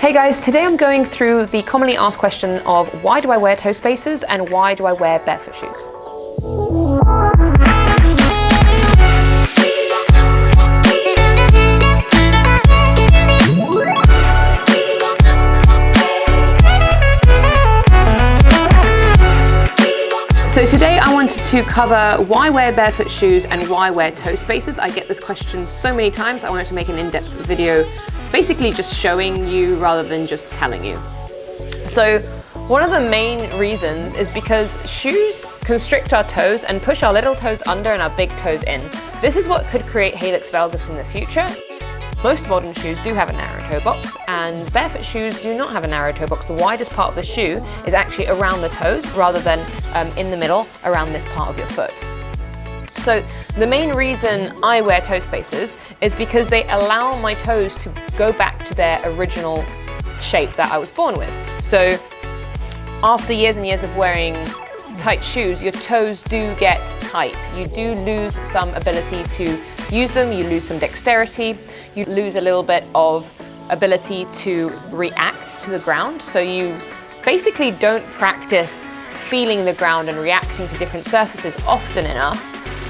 Hey guys, today I'm going through the commonly asked question of why do I wear toe spacers and why do I wear barefoot shoes? So today I wanted to cover why wear barefoot shoes and why wear toe spacers. I get this question so many times. I wanted to make an in-depth video basically just showing you rather than just telling you. So one of the main reasons is because shoes constrict our toes and push our little toes under and our big toes in. This is what could create Hallux Valgus in the future. Most modern shoes do have a narrow toe box, and barefoot shoes do not have a narrow toe box. The widest part of the shoe is actually around the toes rather than in the middle around this part of your foot. So the main reason I wear toe spacers is because they allow my toes to go back to their original shape that I was born with. So after years and years of wearing tight shoes, your toes do get tight. You do lose some ability to use them, you lose some dexterity, you lose a little bit of ability to react to the ground. So you basically don't practice feeling the ground and reacting to different surfaces often enough.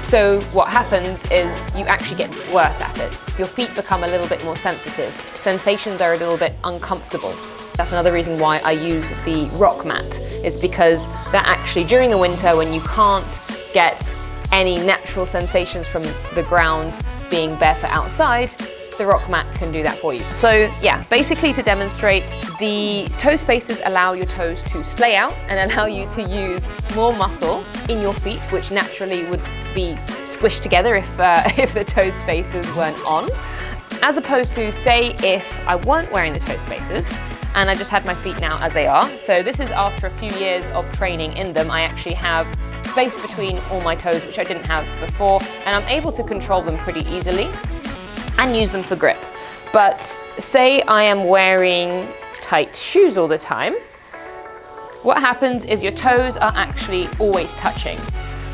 So what happens is you actually get worse at it. Your feet become a little bit more sensitive. Sensations are a little bit uncomfortable. That's another reason why I use the rock mat, is because that actually during the winter when you can't get any natural sensations from the ground being barefoot outside, the rock mat can do that for you. So yeah, basically to demonstrate, the toe spacers allow your toes to splay out and allow you to use more muscle in your feet, which naturally would be squished together if the toe spacers weren't on. As opposed to, say, if I weren't wearing the toe spacers and I just had my feet now as they are. So this is after a few years of training in them. I actually have space between all my toes, which I didn't have before, and I'm able to control them pretty easily and use them for grip. But say I am wearing tight shoes all the time, what happens is your toes are actually always touching.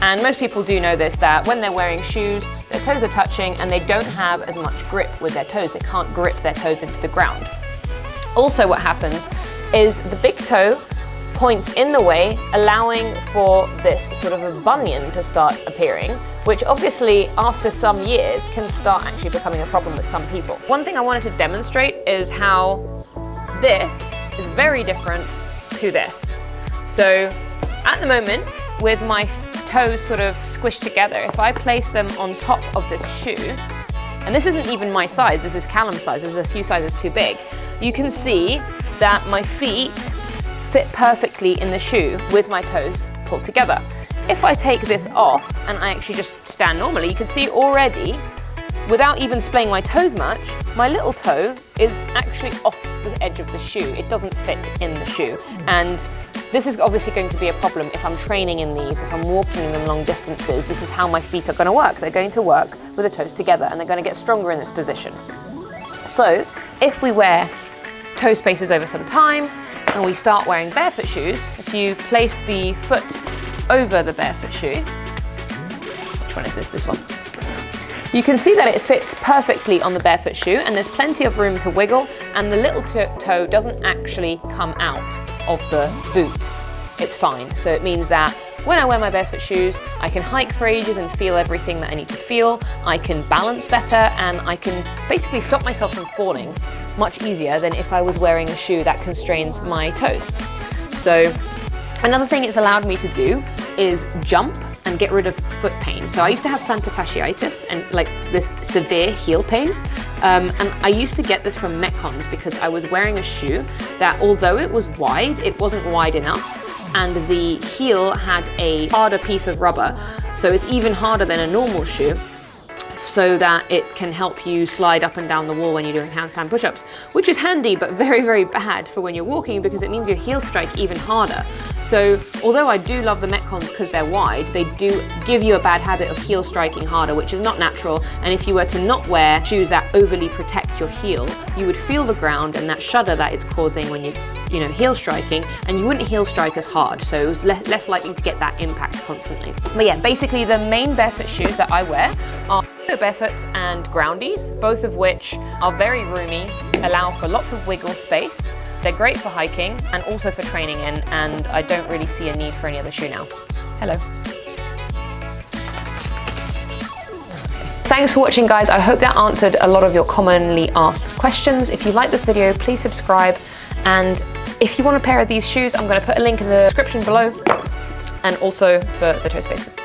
And most people do know this, that when they're wearing shoes, their toes are touching and they don't have as much grip with their toes. They can't grip their toes into the ground. Also what happens is the big toe points in the way, allowing for this sort of a bunion to start appearing, which obviously after some years can start actually becoming a problem with some people. One thing I wanted to demonstrate is how this is very different to this. So at the moment, with my toes sort of squished together, if I place them on top of this shoe, and this isn't even my size, this is Callum's size, this is a few sizes too big, you can see that my feet fit perfectly in the shoe with my toes pulled together. If I take this off and I actually just stand normally, you can see already, without even splaying my toes much, my little toe is actually off the edge of the shoe. It doesn't fit in the shoe. And this is obviously going to be a problem if I'm training in these, if I'm walking in them long distances. This is how my feet are going to work. They're going to work with the toes together and they're going to get stronger in this position. So if we wear toe spacers over some time and we start wearing barefoot shoes, if you place the foot over the barefoot shoe, which one is this? This one. You can see that it fits perfectly on the barefoot shoe and there's plenty of room to wiggle, and the little toe doesn't actually come out of the boot. It's fine. So it means that when I wear my barefoot shoes, I can hike for ages and feel everything that I need to feel. I can balance better and I can basically stop myself from falling much easier than if I was wearing a shoe that constrains my toes. So another thing it's allowed me to do is jump and get rid of foot pain. So I used to have plantar fasciitis and like this severe heel pain. And I used to get this from METCONs because I was wearing a shoe that, although it was wide, it wasn't wide enough. And the heel had a harder piece of rubber. So it's even harder than a normal shoe, so that it can help you slide up and down the wall when you're doing handstand push-ups, which is handy but very, very bad for when you're walking because it means your heels strike even harder. So although I do love the METCONs because they're wide, they do give you a bad habit of heel striking harder, which is not natural. And if you were to not wear shoes that overly protect your heel, you would feel the ground and that shudder that it's causing when you're you know, heel striking, and you wouldn't heel strike as hard, so it was less likely to get that impact constantly. But yeah, basically the main barefoot shoes that I wear are barefoots and groundies, both of which are very roomy, allow for lots of wiggle space. They're great for hiking and also for training in, and I don't really see a need for any other shoe now. Hello. Thanks for watching, guys. I hope that answered a lot of your commonly asked questions. If you like this video, please subscribe. And if you want a pair of these shoes, I'm going to put a link in the description below, and also for the toe spacers.